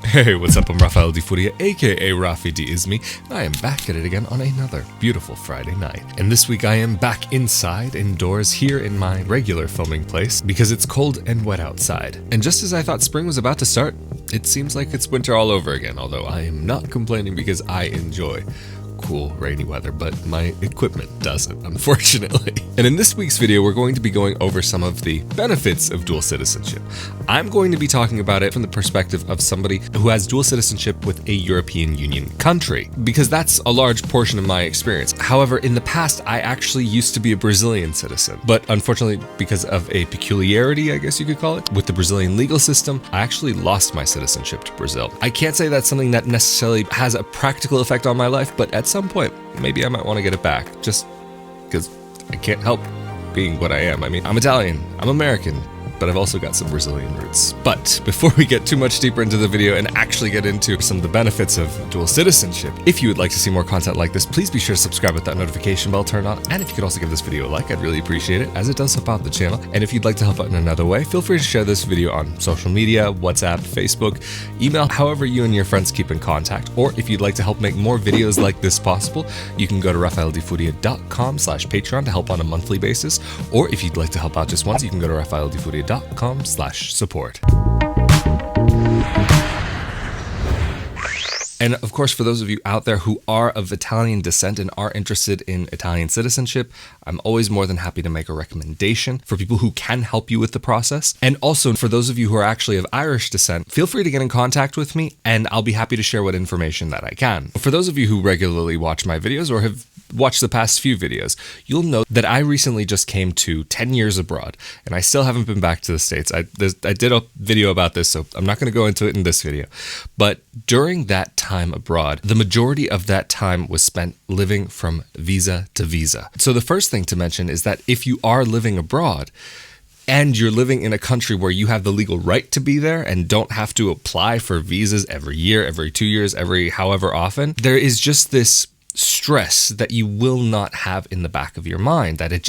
Hey, what's up? I'm Rafael Di Furia, aka Rafi D is me, and I am back at it again on another beautiful Friday night. And this week I am back inside, indoors, here in my regular filming place, because it's cold and wet outside. And just as I thought spring was about to start, it seems like it's winter all over again, although I am not complaining because I enjoy cool, rainy weather, but my equipment doesn't, unfortunately. And in this week's video, we're going to be going over some of the benefits of dual citizenship. I'm going to be talking about it from the perspective of somebody who has dual citizenship with a European Union country, because that's a large portion of my experience. However, in the past, I actually used to be a Brazilian citizen, but unfortunately, because of a peculiarity, I guess you could call it, with the Brazilian legal system, I actually lost my citizenship to Brazil. I can't say that's something that necessarily has a practical effect on my life, but at some point, maybe I might want to get it back, just because I can't help being what I am. I mean, I'm Italian, I'm American, but I've also got some Brazilian roots. But before we get too much deeper into the video and actually get into some of the benefits of dual citizenship, if you would like to see more content like this, please be sure to subscribe with that notification bell turned on. And if you could also give this video a like, I'd really appreciate it, as it does help out the channel. And if you'd like to help out in another way, feel free to share this video on social media, WhatsApp, Facebook, email, however you and your friends keep in contact. Or if you'd like to help make more videos like this possible, you can go to rafaeldifuria.com/Patreon to help on a monthly basis. Or if you'd like to help out just once, you can go to rafaeldifuria.com/support. And of course, for those of you out there who are of Italian descent and are interested in Italian citizenship, I'm always more than happy to make a recommendation for people who can help you with the process. And also for those of you who are actually of Irish descent, feel free to get in contact with me and I'll be happy to share what information that I can. For those of you who regularly watch my videos or have watched the past few videos, you'll know that I recently just came to 10 years abroad and I still haven't been back to the States. I did a video about this, so I'm not going to go into it in this video. But during that time abroad, the majority of that time was spent living from visa to visa. So the first thing to mention is that if you are living abroad, and you're living in a country where you have the legal right to be there and don't have to apply for visas every year, every 2 years, every however often, there is just this stress that you will not have in the back of your mind, that it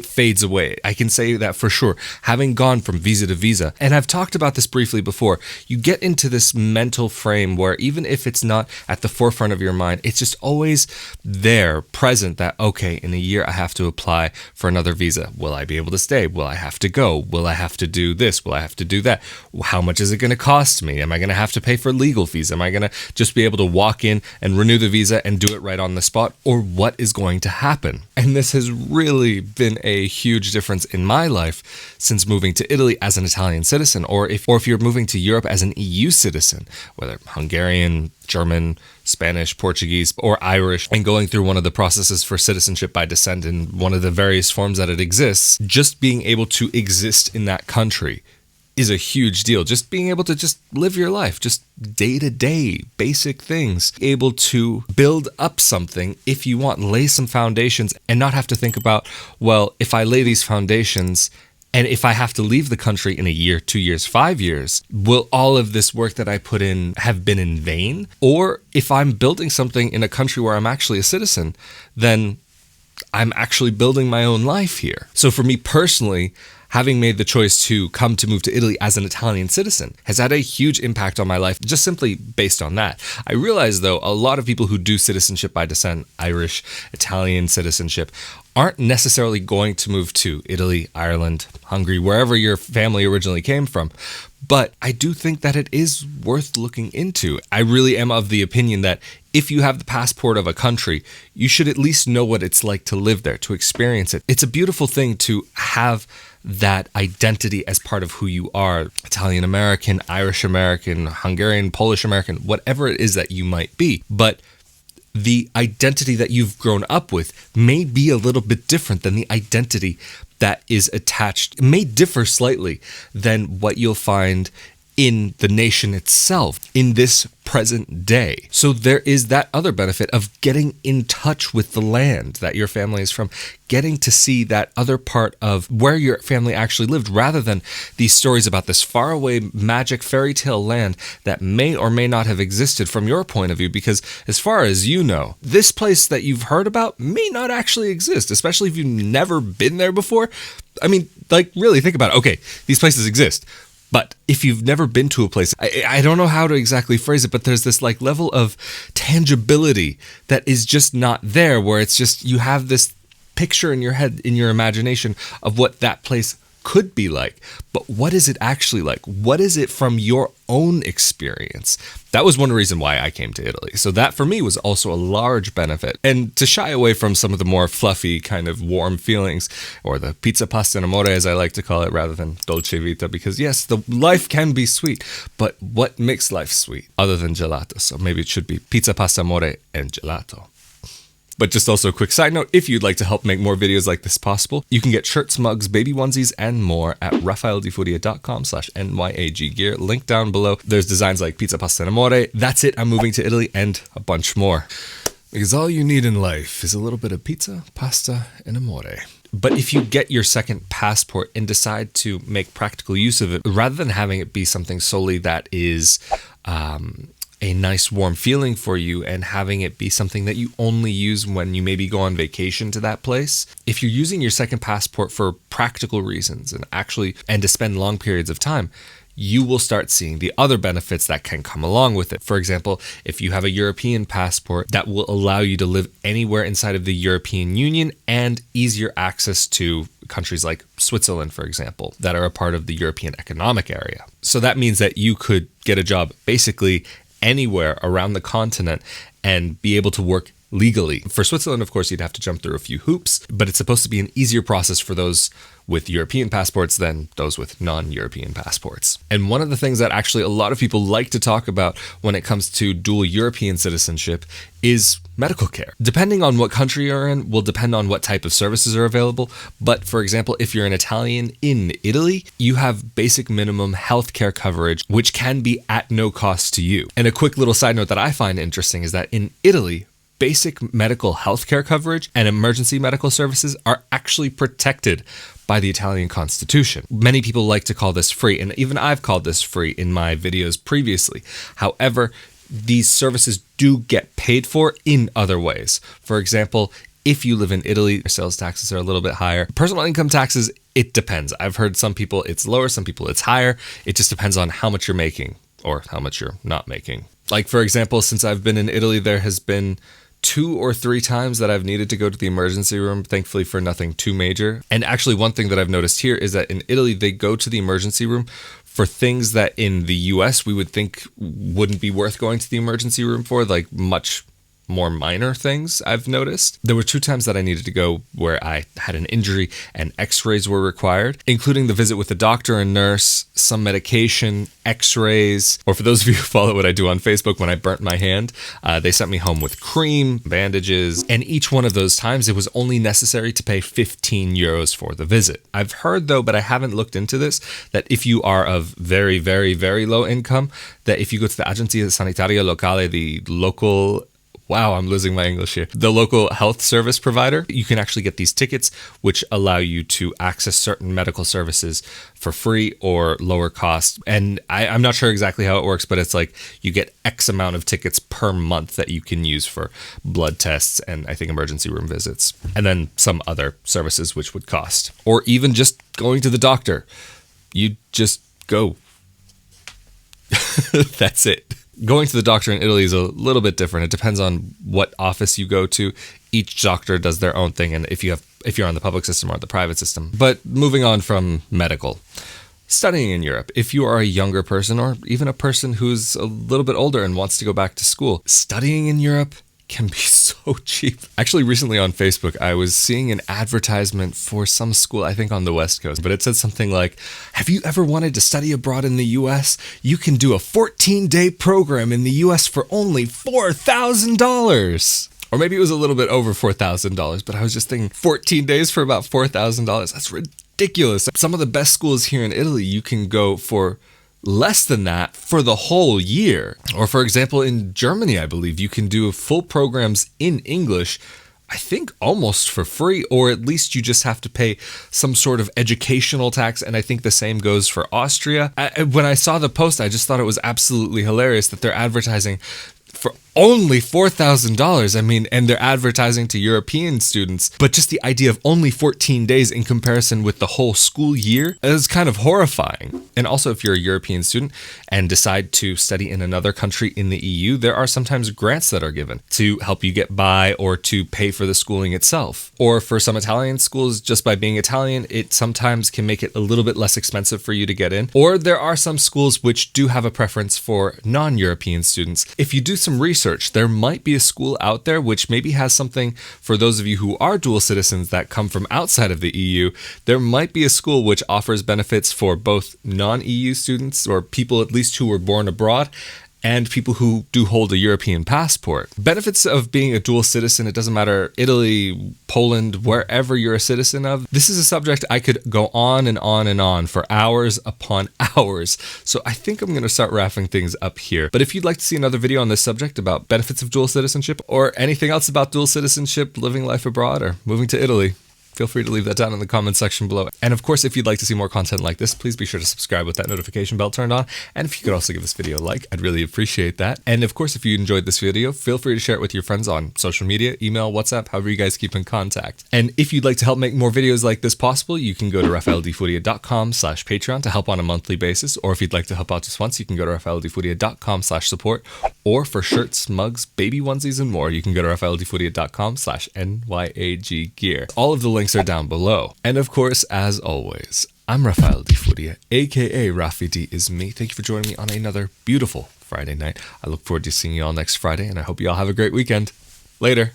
fades away. I can say that for sure, having gone from visa to visa, and I've talked about this briefly before, you get into this mental frame where even if it's not at the forefront of your mind, it's just always there, present, that, okay, in a year I have to apply for another visa. Will I be able to stay? Will I have to go? Will I have to do this? Will I have to do that? How much is it going to cost me? Am I going to have to pay for legal fees? Am I going to just be able to walk in and renew the visa and do it right on the spot, or what is going to happen? And this has really been a huge difference in my life since moving to Italy as an Italian citizen, or if you're moving to Europe as an EU citizen, whether Hungarian, German, Spanish, Portuguese, or Irish, and going through one of the processes for citizenship by descent in one of the various forms that it exists, just being able to exist in that country is a huge deal. Just being able to just live your life, just day-to-day basic things, able to build up something if you want, lay some foundations and not have to think about, well, if I lay these foundations and if I have to leave the country in a year, 2 years, 5 years, will all of this work that I put in have been in vain? Or if I'm building something in a country where I'm actually a citizen, then I'm actually building my own life here. So for me personally, having made the choice to move to Italy as an Italian citizen has had a huge impact on my life, just simply based on that. I realize, though, a lot of people who do citizenship by descent, Irish, Italian citizenship, aren't necessarily going to move to Italy, Ireland, Hungary, wherever your family originally came from. But I do think that it is worth looking into. I really am of the opinion that if you have the passport of a country, you should at least know what it's like to live there, to experience it. It's a beautiful thing to have that identity as part of who you are. Italian American, Irish American, Hungarian, Polish American, whatever it is that you might be. But the identity that you've grown up with may be a little bit different than the identity that is attached. It may differ slightly than what you'll find in the nation itself in this present day. So there is that other benefit of getting in touch with the land that your family is from, getting to see that other part of where your family actually lived, rather than these stories about this faraway magic fairy tale land that may or may not have existed from your point of view, because as far as you know, this place that you've heard about may not actually exist, especially if you've never been there before. I mean, like, really think about it. Okay, these places exist, But if you've never been to a place, I don't know how to exactly phrase it, but there's this like level of tangibility that is just not there, where it's just you have this picture in your head, in your imagination of what that place could be like. But what is it actually like? What is it from your own experience? That was one reason why I came to Italy. So that for me was also a large benefit. And to shy away from some of the more fluffy kind of warm feelings, or the pizza pasta amore as I like to call it, rather than dolce vita, because yes, the life can be sweet, but what makes life sweet other than gelato? So maybe it should be pizza pasta amore and gelato. But just also a quick side note, if you'd like to help make more videos like this possible, you can get shirts, mugs, baby onesies, and more at rafaeldifuria.com/NYAG gear. Link down below. There's designs like pizza pasta and amore. That's it, I'm moving to Italy, and a bunch more. Because all you need in life is a little bit of pizza, pasta, and amore. But if you get your second passport and decide to make practical use of it, rather than having it be something solely that is a nice warm feeling for you, and having it be something that you only use when you maybe go on vacation to that place, if you're using your second passport for practical reasons and to spend long periods of time, you will start seeing the other benefits that can come along with it. For example, if you have a European passport, that will allow you to live anywhere inside of the European Union and easier access to countries like Switzerland, for example, that are a part of the European Economic Area. So that means that you could get a job basically anywhere around the continent and be able to work legally. For Switzerland, of course, you'd have to jump through a few hoops, but it's supposed to be an easier process for those with European passports than those with non-European passports. And one of the things that actually a lot of people like to talk about when it comes to dual European citizenship is medical care. Depending on what country you're in will depend on what type of services are available. But for example, if you're an Italian in Italy, you have basic minimum healthcare coverage, which can be at no cost to you. And a quick little side note that I find interesting is that in Italy, basic medical healthcare coverage and emergency medical services are actually protected by the Italian Constitution. Many people like to call this free, and even I've called this free in my videos previously. However, these services do get paid for in other ways. For example, if you live in Italy, your sales taxes are a little bit higher. Personal income taxes, it depends. I've heard some people it's lower, some people it's higher. It just depends on how much you're making or how much you're not making. Like, for example, since I've been in Italy, there has been 2 or 3 times that I've needed to go to the emergency room, thankfully for nothing too major. And actually, one thing that I've noticed here is that in Italy, they go to the emergency room for things that in the US we would think wouldn't be worth going to the emergency room for, like much more minor things. I've noticed there were 2 times that I needed to go where I had an injury and x-rays were required, including the visit with the doctor and nurse, some medication, x-rays, or for those of you who follow what I do on Facebook, when I burnt my hand, they sent me home with cream, bandages, and each one of those times it was only necessary to pay 15 euros for the visit. I've heard though, but I haven't looked into this, that if you are of very, very, very low income, that if you go to the Agenzia Sanitaria Locale, the local Wow, I'm losing my English here. The local health service provider, you can actually get these tickets which allow you to access certain medical services for free or lower cost. And I'm not sure exactly how it works, but it's like you get X amount of tickets per month that you can use for blood tests and I think emergency room visits. And then some other services which would cost. Or even just going to the doctor. You just go. That's it. Going to the doctor in Italy is a little bit different. It depends on what office you go to. Each doctor does their own thing, and if you're on the public system or the private system. But moving on from medical, studying in Europe. If you are a younger person or even a person who's a little bit older and wants to go back to school, studying in Europe can be so cheap. Actually, recently on Facebook, I was seeing an advertisement for some school, I think on the West Coast, but it said something like, have you ever wanted to study abroad in the US? You can do a 14-day program in the US for only $4,000. Or maybe it was a little bit over $4,000, but I was just thinking 14 days for about $4,000. That's ridiculous. Some of the best schools here in Italy, you can go for less than that for the whole year. Or for example, in Germany, I believe you can do full programs in English, I think almost for free, or at least you just have to pay some sort of educational tax. And I think the same goes for Austria. When I saw the post, I just thought it was absolutely hilarious that they're advertising for only $4,000. I mean, and they're advertising to European students, but just the idea of only 14 days in comparison with the whole school year is kind of horrifying. And also, if you're a European student and decide to study in another country in the EU, there are sometimes grants that are given to help you get by or to pay for the schooling itself. Or for some Italian schools, just by being Italian, it sometimes can make it a little bit less expensive for you to get in. Or there are some schools which do have a preference for non-European students. If you do some research, there might be a school out there which maybe has something for those of you who are dual citizens that come from outside of the EU. There might be a school which offers benefits for both non-EU students or people at least who were born abroad and people who do hold a European passport. Benefits of being a dual citizen, it doesn't matter, Italy, Poland, wherever you're a citizen of. This is a subject I could go on and on and on for hours upon hours. So I think I'm gonna start wrapping things up here. But if you'd like to see another video on this subject about benefits of dual citizenship or anything else about dual citizenship, living life abroad, or moving to Italy, feel free to leave that down in the comment section below. And of course, if you'd like to see more content like this, please be sure to subscribe with that notification bell turned on. And if you could also give this video a like, I'd really appreciate that. And of course, if you enjoyed this video, feel free to share it with your friends on social media, email, WhatsApp, however you guys keep in contact. And if you'd like to help make more videos like this possible, you can go to rafaeldefuria.com/Patreon to help on a monthly basis. Or if you'd like to help out just once, you can go to rafaeldefuria.com/support. Or for shirts, mugs, baby onesies, and more, you can go to rafaeldefuria.com/NYAG gear. All of the links are down below. And of course, as always, I'm Rafael Di Furia, aka Rafi D is me. Thank you for joining me on another beautiful Friday night. I look forward to seeing you all next Friday, and I hope you all have a great weekend. Later.